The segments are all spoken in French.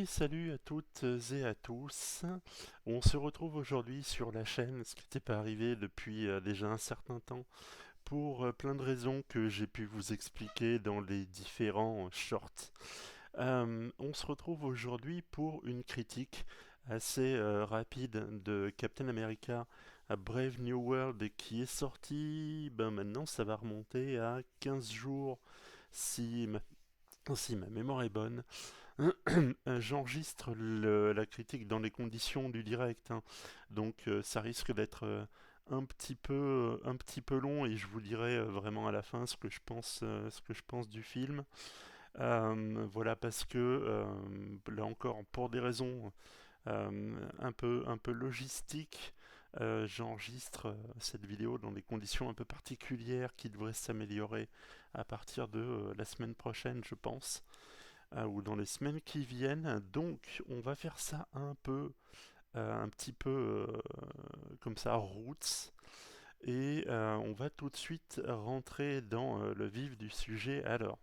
salut à toutes et à tous. On se retrouve aujourd'hui sur la chaîne, ce qui n'était pas arrivé depuis déjà un certain temps, pour plein de raisons que j'ai pu vous expliquer dans les différents shorts. On se retrouve aujourd'hui pour une critique assez rapide de Captain America à Brave New World qui est sorti, ben maintenant ça va remonter à 15 jours si ma mémoire est bonne. J'enregistre la critique dans les conditions du direct, hein. Donc ça risque d'être un petit peu long et je vous dirai vraiment à la fin ce que je pense du film. Voilà parce que là encore pour des raisons un peu logistiques, j'enregistre cette vidéo dans des conditions un peu particulières qui devraient s'améliorer à partir de la semaine prochaine, je pense, ou dans les semaines qui viennent. Donc, on va faire ça un petit peu comme ça, roots. Et on va tout de suite rentrer dans le vif du sujet. Alors,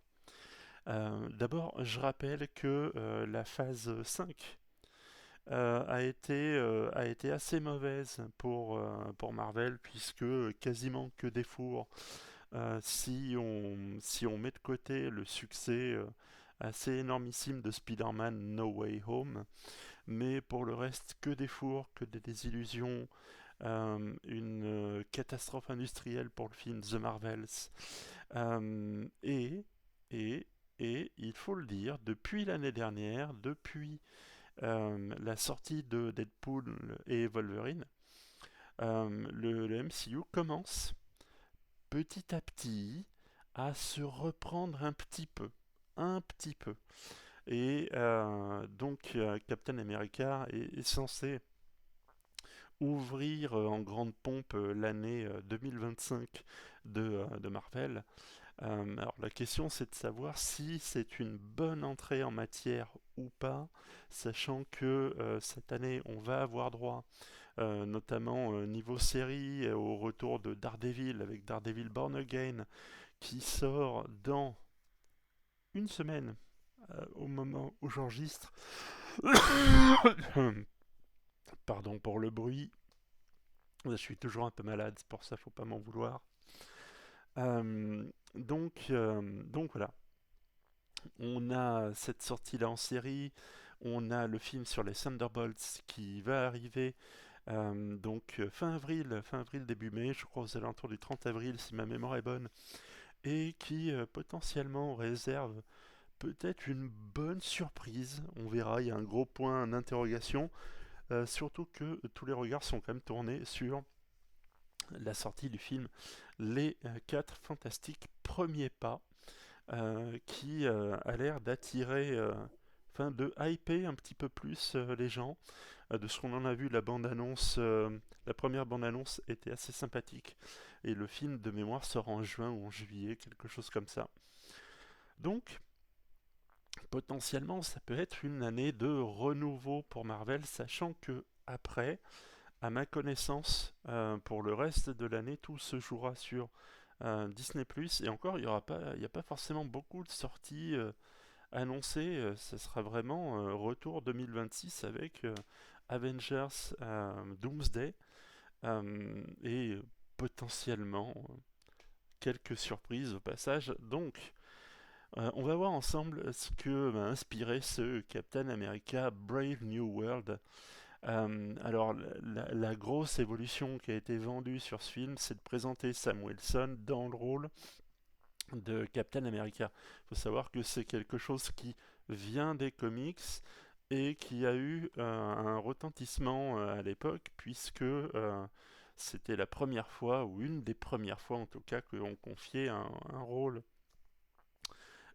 d'abord, je rappelle que la phase 5 a été assez mauvaise pour Marvel, puisque quasiment que des fours. Si on met de côté le succès assez énormissime de Spider-Man No Way Home, mais pour le reste que des fours, que des désillusions, une catastrophe industrielle pour le film The Marvels, euh, et, et, et il faut le dire, depuis l'année dernière, depuis la sortie de Deadpool et Wolverine, le MCU commence petit à petit à se reprendre un petit peu. Et Captain America est censé ouvrir en grande pompe l'année 2025 de Marvel. Alors la question c'est de savoir si c'est une bonne entrée en matière ou pas, sachant que cette année on va avoir droit, notamment niveau série, au retour de Daredevil avec Daredevil Born Again qui sort dans une semaine au moment où j'enregistre. Pardon pour le bruit, je suis toujours un peu malade, c'est pour ça faut pas m'en vouloir. Donc voilà, on a cette sortie-là en série, on a le film sur les Thunderbolts qui va arriver fin avril, début mai, je crois aux alentours du 30 avril si ma mémoire est bonne, et qui potentiellement réserve peut-être une bonne surprise. On verra, il y a un gros point d'interrogation, surtout que tous les regards sont quand même tournés sur la sortie du film Les 4 fantastiques premiers pas, qui a l'air d'attirer, enfin de hyper un petit peu plus les gens. De ce qu'on en a vu, la première bande-annonce était assez sympathique, et le film de mémoire sort en juin ou en juillet, quelque chose comme ça. Donc, potentiellement, ça peut être une année de renouveau pour Marvel, sachant que après, à ma connaissance, pour le reste de l'année, tout se jouera sur Disney+, et encore, il n'y a pas forcément beaucoup de sorties annoncées. Ce sera vraiment retour 2026 avec Avengers Doomsday, et potentiellement quelques surprises au passage. Donc, on va voir ensemble ce que m'a inspiré ce Captain America Brave New World. Alors, la grosse évolution qui a été vendue sur ce film, c'est de présenter Sam Wilson dans le rôle de Captain America. Il faut savoir que c'est quelque chose qui vient des comics et qui a eu un retentissement à l'époque, puisque c'était la première fois, ou une des premières fois en tout cas, qu'on confiait un rôle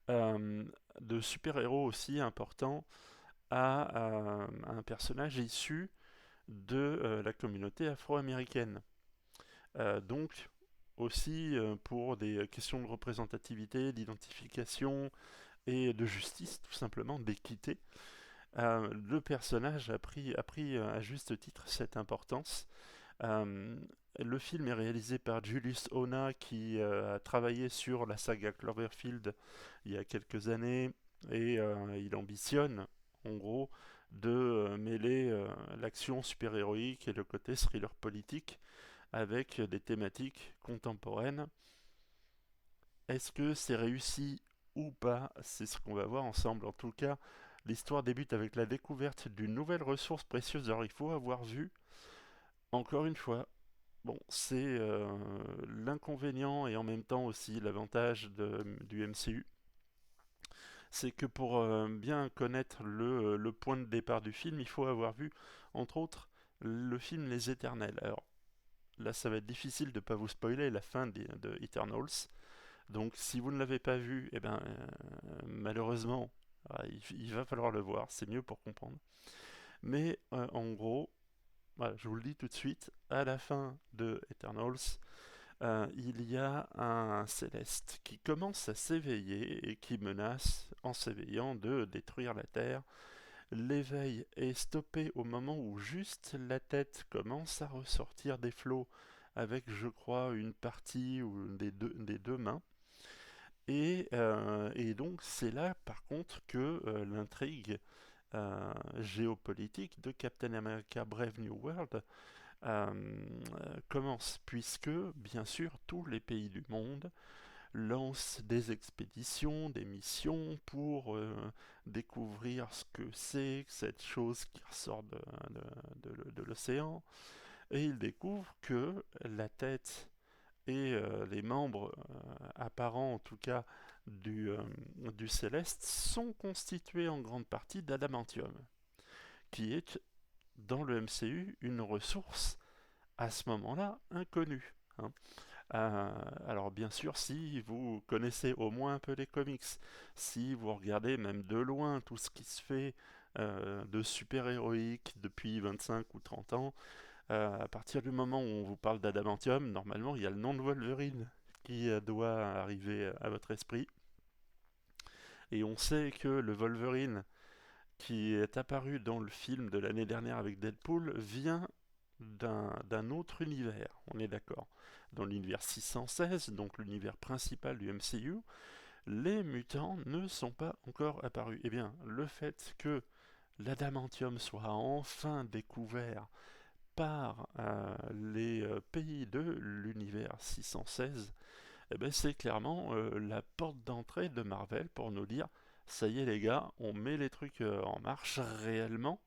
euh, de super-héros aussi important à un personnage issu de la communauté afro-américaine. Donc, aussi pour des questions de représentativité, d'identification et de justice, tout simplement, d'équité, le personnage a pris à juste titre cette importance. Euh, le film est réalisé par Julius Ona qui a travaillé sur la saga Cloverfield il y a quelques années, et il ambitionne en gros, de mêler l'action super-héroïque et le côté thriller politique avec des thématiques contemporaines. Est-ce que c'est réussi ou pas? C'est ce qu'on va voir ensemble. En tout cas, l'histoire débute avec la découverte d'une nouvelle ressource précieuse. Alors il faut avoir vu, encore une fois, bon, c'est l'inconvénient et en même temps aussi l'avantage du MCU. C'est que pour bien connaître le point de départ du film, il faut avoir vu, entre autres, le film Les Éternels. Alors là, ça va être difficile de ne pas vous spoiler la fin de Eternals. Donc si vous ne l'avez pas vu, eh ben, malheureusement, il va falloir le voir, c'est mieux pour comprendre. Mais en gros, voilà, je vous le dis tout de suite, à la fin de Eternals, il y a un céleste qui commence à s'éveiller et qui menace, en s'éveillant, de détruire la Terre. L'éveil est stoppé au moment où juste la tête commence à ressortir des flots avec, je crois, une partie ou des deux mains. Et donc c'est là par contre que l'intrigue géopolitique de Captain America Brave New World commence, puisque bien sûr tous les pays du monde lancent des expéditions, des missions pour découvrir ce que c'est que cette chose qui ressort de l'océan, et ils découvrent que la tête et les membres apparents en tout cas du Céleste sont constitués en grande partie d'adamantium, qui est dans le MCU une ressource à ce moment-là inconnue, hein. Alors bien sûr, si vous connaissez au moins un peu les comics, si vous regardez même de loin tout ce qui se fait de super-héroïque depuis 25 ou 30 ans, à partir du moment où on vous parle d'adamantium, normalement il y a le nom de Wolverine qui doit arriver à votre esprit. Et on sait que le Wolverine qui est apparu dans le film de l'année dernière avec Deadpool vient d'un autre univers, on est d'accord. Dans l'univers 616, donc l'univers principal du MCU, les mutants ne sont pas encore apparus. Eh bien, le fait que l'adamantium soit enfin découvert par les pays de l'univers 616, eh ben, c'est clairement la porte d'entrée de Marvel pour nous dire ça y est les gars, on met les trucs en marche réellement.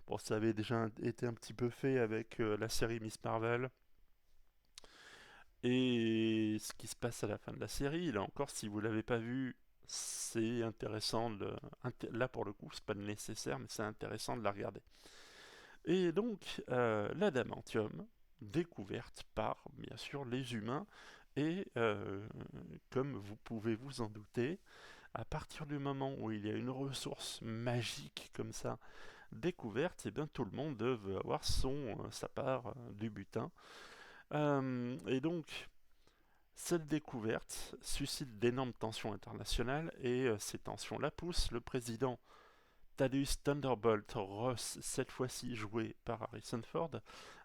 Bon, ça avait déjà été un petit peu fait avec la série Miss Marvel et ce qui se passe à la fin de la série. Là encore, si vous l'avez pas vu, c'est intéressant là pour le coup, c'est pas nécessaire, mais c'est intéressant de la regarder. Et donc, l'adamantium, découverte par, bien sûr, les humains, et comme vous pouvez vous en douter, à partir du moment où il y a une ressource magique comme ça découverte, et bien tout le monde veut avoir sa part du butin. Et donc, cette découverte suscite d'énormes tensions internationales, et ces tensions-là poussent le président Thaddeus Thunderbolt Ross, cette fois-ci joué par Harrison Ford,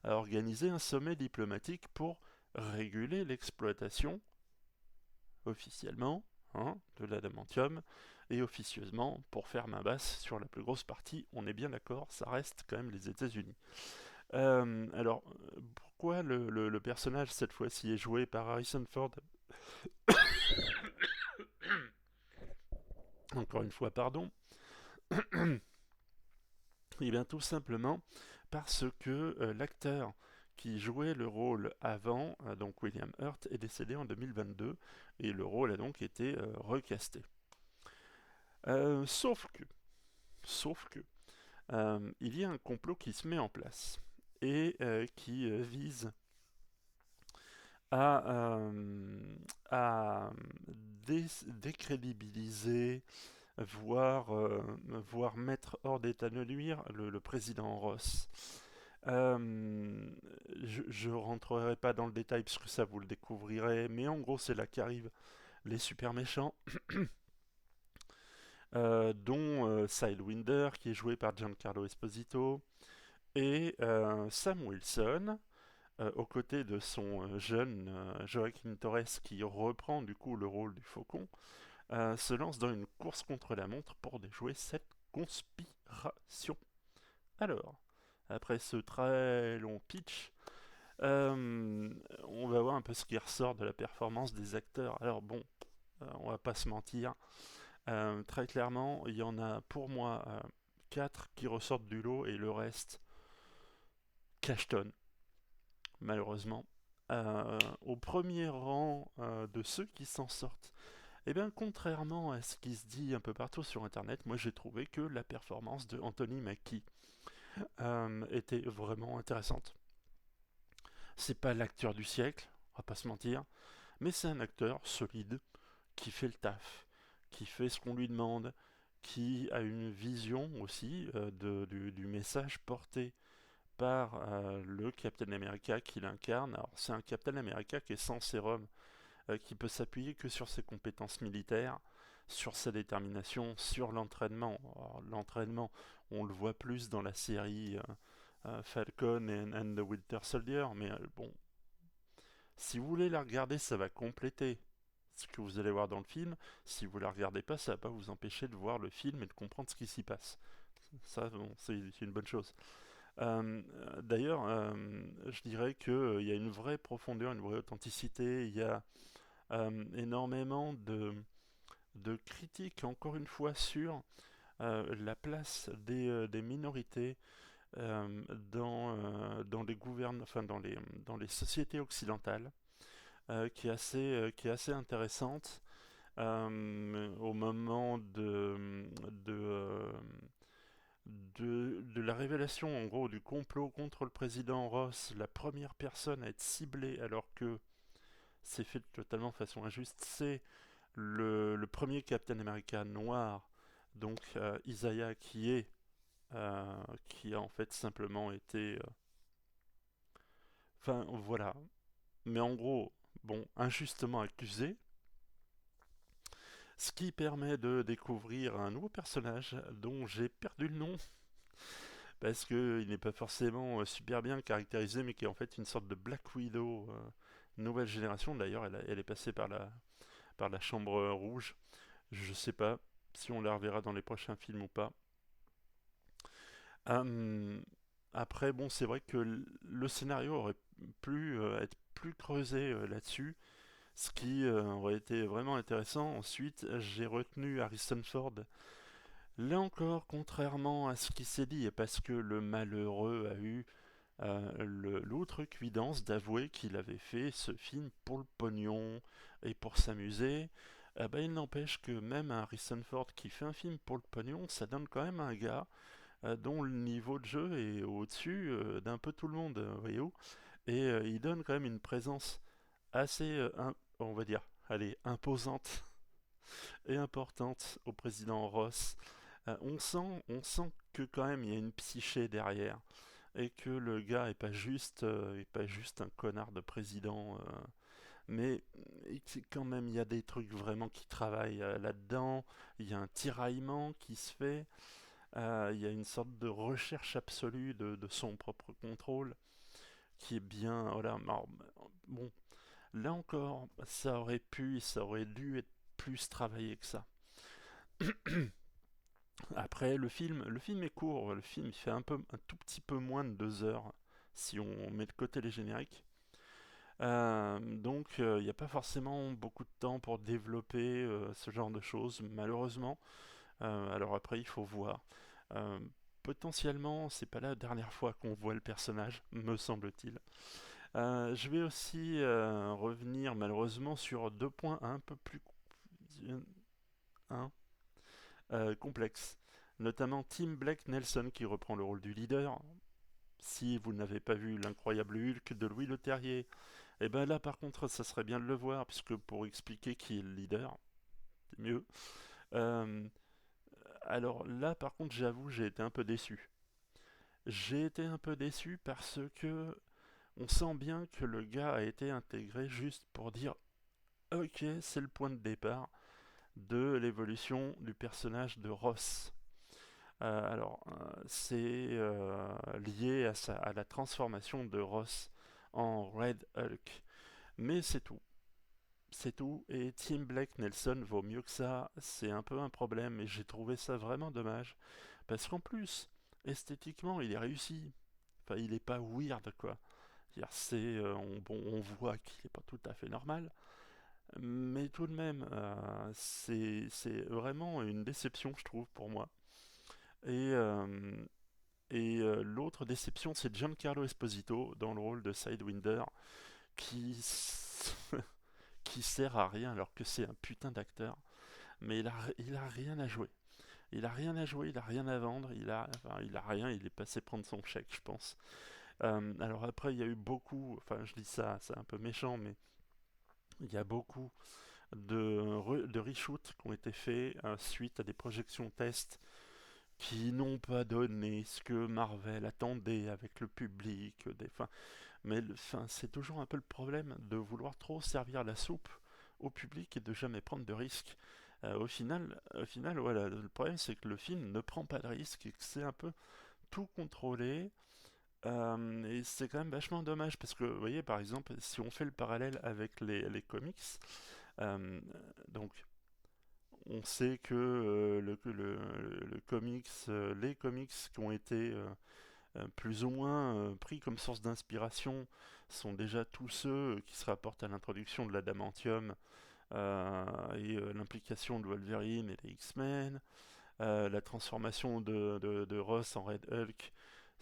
a organisé un sommet diplomatique pour réguler l'exploitation, officiellement, hein, de l'adamantium, et officieusement pour faire main basse sur la plus grosse partie. On est bien d'accord, ça reste quand même les États-Unis. Alors, pourquoi le personnage cette fois-ci est joué par Harrison Ford? Encore une fois, pardon. Et bien tout simplement parce que l'acteur qui jouait le rôle avant, donc William Hurt, est décédé en 2022 et le rôle a donc été recasté. Sauf que, sauf que, il y a un complot qui se met en place et qui vise à, décrédibiliser, voire mettre hors d'état de nuire le président Ross. Je rentrerai pas dans le détail puisque ça vous le découvrirez, mais en gros c'est là qu'arrivent les super méchants, dont Sidewinder qui est joué par Giancarlo Esposito et Sam Wilson, aux côtés de son jeune Joaquin Torres qui reprend du coup le rôle du Faucon, se lance dans une course contre la montre pour déjouer cette conspiration. Alors, après ce très long pitch, on va voir un peu ce qui ressort de la performance des acteurs. Alors bon, on va pas se mentir. Très clairement, il y en a pour moi 4 qui ressortent du lot et le reste cachetonne, malheureusement. Au premier rang de ceux qui s'en sortent, eh bien, contrairement à ce qui se dit un peu partout sur Internet, moi j'ai trouvé que la performance de Anthony Mackie était vraiment intéressante. C'est pas l'acteur du siècle, on va pas se mentir, mais c'est un acteur solide qui fait le taf, qui fait ce qu'on lui demande, qui a une vision aussi du message porté par le Captain America qu'il incarne. Alors c'est un Captain America qui est sans sérum, qui peut s'appuyer que sur ses compétences militaires, sur sa détermination, sur l'entraînement. Alors, l'entraînement, on le voit plus dans la série Falcon and the Winter Soldier, mais bon, si vous voulez la regarder, ça va compléter ce que vous allez voir dans le film. Si vous la regardez pas, ça va pas vous empêcher de voir le film et de comprendre ce qui s'y passe. Ça, bon, c'est une bonne chose. D'ailleurs, je dirais qu'il y a une vraie profondeur, une vraie authenticité. Il y a énormément de critiques, encore une fois, sur la place des minorités dans les enfin, dans les sociétés occidentales, qui est assez intéressante au moment de la révélation, en gros, du complot contre le président Ross. La première personne à être ciblée, alors que c'est fait totalement de façon injuste, c'est le premier Captain America noir, donc Isaiah, qui a en fait simplement été... Enfin, voilà. Mais en gros, bon, injustement accusé, ce qui permet de découvrir un nouveau personnage dont j'ai perdu le nom, parce qu'il n'est pas forcément super bien caractérisé, mais qui est en fait une sorte de Black Widow, nouvelle génération. D'ailleurs, elle est passée par la Chambre Rouge. Je sais pas si on la reverra dans les prochains films ou pas. Hum, Après, bon, c'est vrai que le scénario aurait pu être plus creusé là-dessus, ce qui aurait été vraiment intéressant. Ensuite, j'ai retenu Harrison Ford. Là encore, contrairement à ce qui s'est dit, et parce que le malheureux a eu l'outrecuidance d'avouer qu'il avait fait ce film pour le pognon et pour s'amuser, il n'empêche que même un Harrison Ford qui fait un film pour le pognon, ça donne quand même un gars dont le niveau de jeu est au-dessus d'un peu tout le monde, voyez-vous. Et il donne quand même une présence assez, on va dire, allez, imposante et importante au président Ross. On sent que quand même il y a une psyché derrière et que le gars est pas juste un connard de président, mais quand même il y a des trucs vraiment qui travaillent là-dedans. Il y a un tiraillement qui se fait. Il y a une sorte de recherche absolue de son propre contrôle qui est bien. Voilà. Alors, bon, là encore, ça aurait dû être plus travaillé que ça. Après, le film est court. Le film il fait un tout petit peu moins de 2 heures si on met de côté les génériques. Donc, il n'y a pas forcément beaucoup de temps pour développer ce genre de choses, malheureusement. Alors après, il faut voir. Euh, Potentiellement, c'est pas la dernière fois qu'on voit le personnage, me semble-t-il. Je vais aussi revenir malheureusement sur 2 points un peu plus hein, complexes. Notamment Tim Blake Nelson qui reprend le rôle du leader. Si vous n'avez pas vu l'incroyable Hulk de Louis Leterrier, et ben là par contre ça serait bien de le voir, puisque pour expliquer qui est le leader, c'est mieux. Euh, alors là par contre j'avoue j'ai été un peu déçu. J'ai été un peu déçu parce que on sent bien que le gars a été intégré juste pour dire ok, c'est le point de départ de l'évolution du personnage de Ross. C'est lié à la transformation de Ross en Red Hulk. Mais c'est tout. C'est tout. Et Tim Blake Nelson vaut mieux que ça. C'est un peu un problème et j'ai trouvé ça vraiment dommage. Parce qu'en plus, esthétiquement, il est réussi. Enfin, il est pas weird, quoi. C'est-à-dire, bon, on voit qu'il est pas tout à fait normal. Mais tout de même, c'est vraiment une déception, je trouve, pour moi. Et, euh, l'autre déception, c'est Giancarlo Esposito dans le rôle de Sidewinder, qui, qui sert à rien alors que c'est un putain d'acteur. Mais il a rien à jouer. Il a rien à jouer, il a rien à vendre, il a rien, il est passé prendre son chèque, je pense. Alors après, il y a eu beaucoup, enfin je dis ça, c'est un peu méchant, mais il y a beaucoup de reshoots qui ont été faits suite à des projections test qui n'ont pas donné ce que Marvel attendait avec le public. Mais c'est toujours un peu le problème de vouloir trop servir la soupe au public et de jamais prendre de risques. Au final, voilà, le problème c'est que le film ne prend pas de risques et que c'est un peu tout contrôlé. Et c'est quand même vachement dommage parce que, vous voyez, par exemple, si on fait le parallèle avec les comics, euh, donc on sait que les comics qui ont été plus ou moins pris comme source d'inspiration sont déjà tous ceux qui se rapportent à l'introduction de l'adamantium et l'implication de Wolverine et des X-Men, la transformation de Ross en Red Hulk.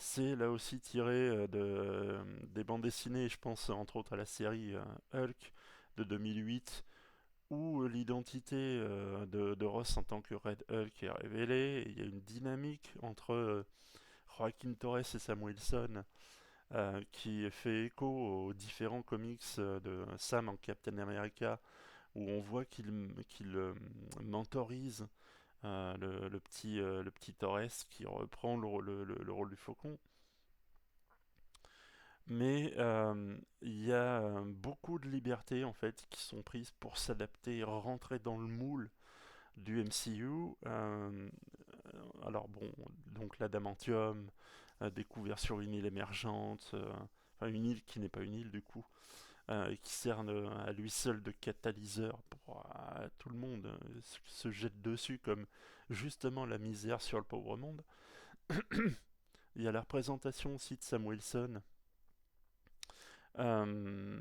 C'est là aussi tiré des bandes dessinées, je pense entre autres à la série Hulk de 2008, où l'identité de Ross en tant que Red Hulk est révélée. Et il y a une dynamique entre Joaquin Torres et Sam Wilson qui fait écho aux différents comics de Sam en Captain America, où on voit qu'il mentorise le petit Torres qui reprend le rôle du Faucon. Mais il y a beaucoup de libertés en fait qui sont prises pour s'adapter, rentrer dans le moule du MCU. Alors bon, donc l'adamantium, découvert sur une île émergente, enfin une île qui n'est pas une île du coup, et qui sert à lui seul de catalyseur pour tout le monde se jette dessus comme justement la misère sur le pauvre monde. Il y a la représentation aussi de Sam Wilson euh,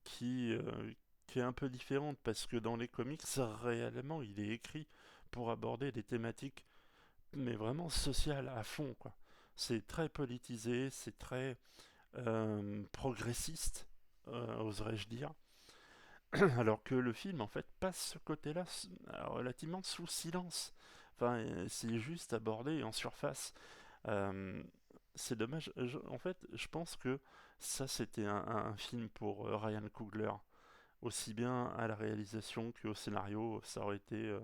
qui, euh, qui est un peu différente parce que dans les comics, réellement, il est écrit pour aborder des thématiques, mais vraiment sociales à fond, quoi. C'est très politisé, c'est très progressiste, oserais-je dire. Alors que le film, en fait, passe ce côté-là relativement sous silence. Enfin, c'est juste abordé en surface. Euh, c'est dommage. En fait, je pense que ça, c'était un film pour Ryan Coogler. Aussi bien à la réalisation qu'au scénario, ça aurait été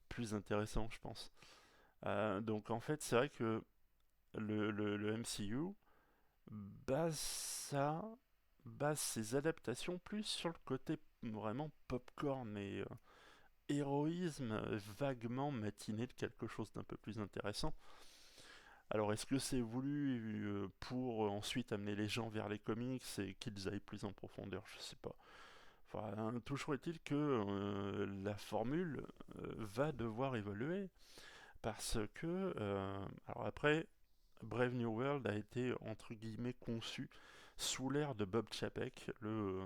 plus intéressant, je pense. Donc, en fait, c'est vrai que le MCU base ça, base ses adaptations plus sur le côté vraiment popcorn et héroïsme vaguement matiné de quelque chose d'un peu plus intéressant. Alors, est-ce que c'est voulu pour ensuite amener les gens vers les comics et qu'ils aillent plus en profondeur? Je sais pas. Enfin, toujours est-il que la formule va devoir évoluer parce que, alors après, Brave New World a été entre guillemets conçu sous l'ère de Bob Chapek, le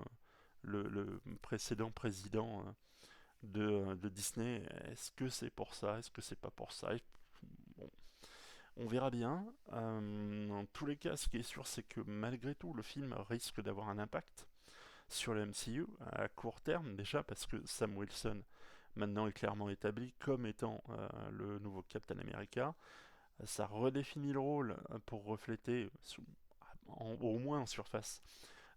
précédent président de Disney. Est-ce que c'est pour ça? Est-ce que c'est pas pour ça? Bon, on verra bien. En tous les cas, ce qui est sûr, c'est que malgré tout, le film risque d'avoir un impact sur le MCU à court terme déjà parce que Sam Wilson maintenant est clairement établi comme étant le nouveau Captain America. Ça redéfinit le rôle pour refléter au moins en surface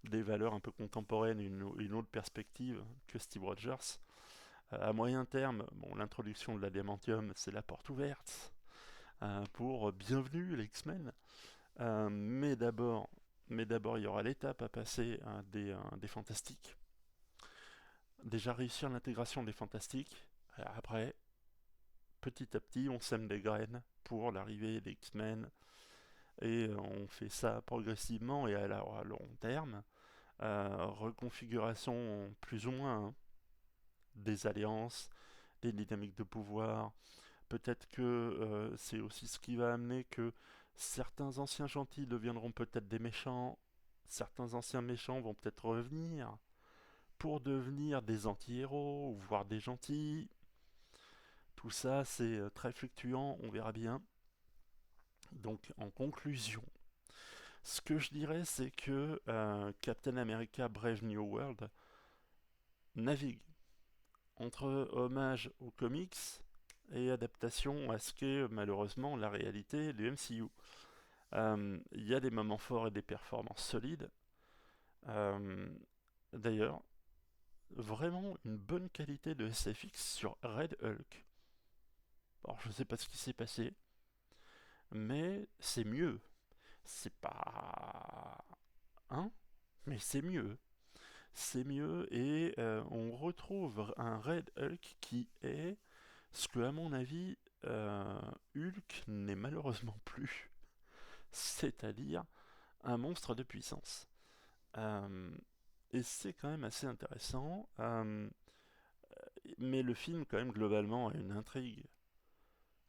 des valeurs un peu contemporaines, une autre perspective que Steve Rogers. À moyen terme, bon, l'introduction de l'adamantium, c'est la porte ouverte pour bienvenue les X-Men. Mais d'abord, il y aura l'étape à passer des fantastiques. Déjà réussir l'intégration des fantastiques. Après, petit à petit, on sème des graines pour l'arrivée des X-Men. Et on fait ça progressivement et à long terme. reconfiguration plus ou moins, hein, des alliances, des dynamiques de pouvoir. Peut-être que c'est aussi ce qui va amener que certains anciens gentils deviendront peut-être des méchants, certains anciens méchants vont peut-être revenir pour devenir des anti-héros ou voire des gentils. Tout ça, c'est très fluctuant, on verra bien. Donc, en conclusion, ce que je dirais, c'est que Captain America Brave New World navigue entre hommage aux comics et adaptation à ce qu'est malheureusement la réalité du MCU. Il y a des moments forts et des performances solides. Euh, D'ailleurs, vraiment une bonne qualité de SFX sur Red Hulk. Alors je sais pas ce qui s'est passé, mais c'est mieux. C'est pas... Hein? Mais c'est mieux. C'est mieux et on retrouve un Red Hulk qui est ce que, à mon avis, Hulk n'est malheureusement plus. C'est-à-dire un monstre de puissance. Euh, et c'est quand même assez intéressant. Mais le film, quand même, globalement, a une intrigue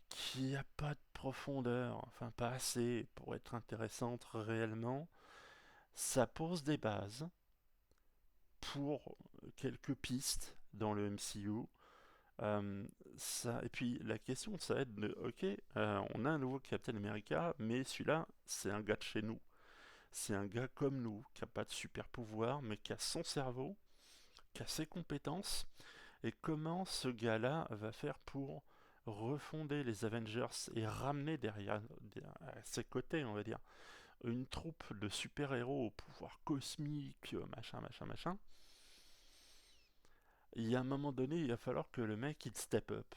qui n'a pas de profondeur, enfin pas assez pour être intéressante réellement. Ça pose des bases pour quelques pistes dans le MCU. Et puis la question, ça va être de, ok, on a un nouveau Captain America, mais celui-là, c'est un gars de chez nous. C'est un gars comme nous, qui n'a pas de super pouvoir, mais qui a son cerveau, qui a ses compétences. Et comment ce gars-là va faire pour refonder les Avengers et ramener à ses côtés, on va dire, une troupe de super-héros au pouvoir cosmique, machin, machin, machin. Il y a un moment donné, il va falloir que le mec il step up.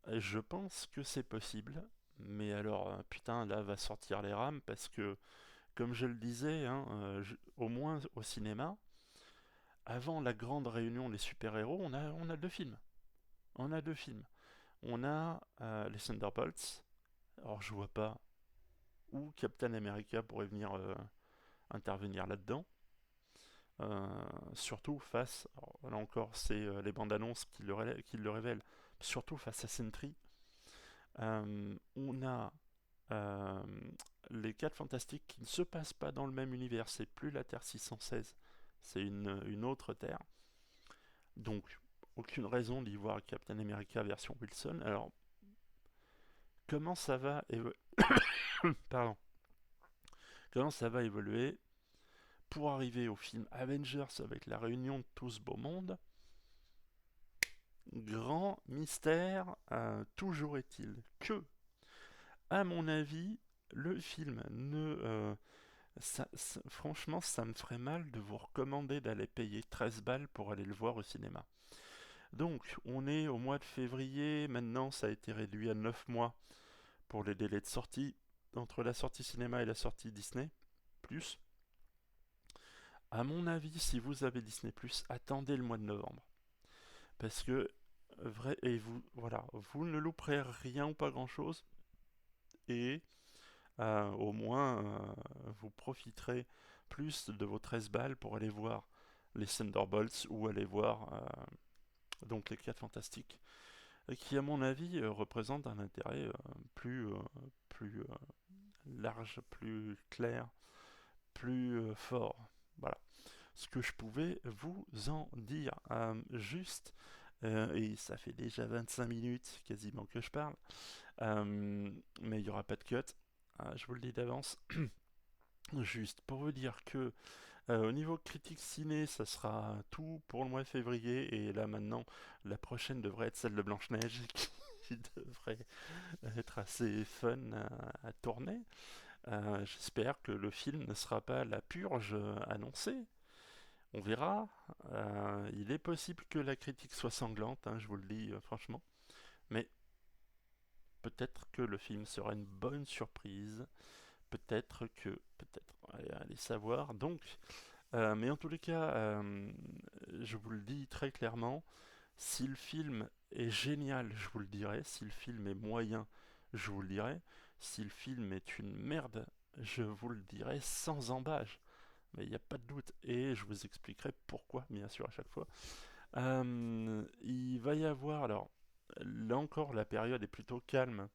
Et je pense que c'est possible, mais alors putain là va sortir les rames parce que comme je le disais, hein, au moins au cinéma, avant la grande réunion des super-héros, on a deux films. On a deux films. On a les Thunderbolts. Alors je vois pas où Captain America pourrait venir intervenir là-dedans. Surtout face, alors, là encore, c'est les bandes annonces qui le révèlent, surtout face à Sentry. On a euh, les 4 Fantastiques qui ne se passent pas dans le même univers, c'est plus la Terre 616, c'est une autre Terre. Donc, aucune raison d'y voir Captain America version Wilson. Alors, comment ça va évoluer Pardon. Comment ça va évoluer pour arriver au film Avengers avec la réunion de tout ce beau monde? Grand mystère, toujours est-il que, à mon avis, le film ne... franchement, ça me ferait mal de vous recommander d'aller payer 13 balles pour aller le voir au cinéma. Donc, on est au mois de février, maintenant ça a été réduit à 9 mois pour les délais de sortie, entre la sortie cinéma et la sortie Disney+. À mon avis, si vous avez Disney+, attendez le mois de novembre. Parce que, et vous, voilà, vous ne louperez rien ou pas grand-chose, et au moins vous profiterez plus de vos 13 balles pour aller voir les Thunderbolts ou aller voir donc les 4 Fantastiques, qui à mon avis représentent un intérêt plus large, plus clair, plus fort. Voilà ce que je pouvais vous en dire. Juste, et ça fait déjà 25 minutes quasiment que je parle, mais il n'y aura pas de cut, je vous le dis d'avance. Juste pour vous dire que au niveau critique ciné, ça sera tout pour le mois de février, et là maintenant, la prochaine devrait être celle de Blanche-Neige, qui devrait être assez fun à tourner. J'espère que le film ne sera pas la purge annoncée. On verra. Il est possible que la critique soit sanglante, hein, je vous le dis franchement. Mais peut-être que le film sera une bonne surprise. Peut-être, allez savoir. Donc, mais en tous les cas, je vous le dis très clairement, si le film est génial, je vous le dirai. Si le film est moyen, je vous le dirai. Si le film est une merde, je vous le dirai sans embâche. mais il n'y a pas de doute. Et je vous expliquerai pourquoi, bien sûr, à chaque fois. Il va y avoir, alors, là encore, la période est plutôt calme,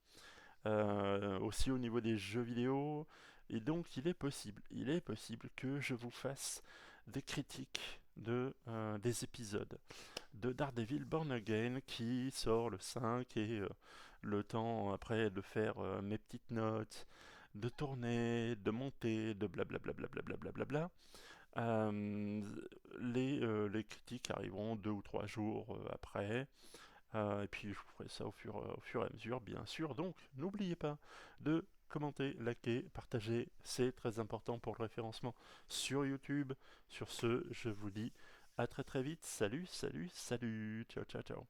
aussi au niveau des jeux vidéo, et donc il est possible que je vous fasse des critiques des épisodes de Daredevil Born Again qui sort le 5 et le temps après de faire mes petites notes, de tourner, de monter, de blablabla, blablabla. Euh, les critiques arriveront 2 ou 3 jours après. Et puis je vous ferai ça au fur et à mesure, bien sûr. Donc n'oubliez pas de commenter, liker, partager. C'est très important pour le référencement sur YouTube. Sur ce, je vous dis à très très vite. Salut, salut, salut. Ciao, ciao, ciao.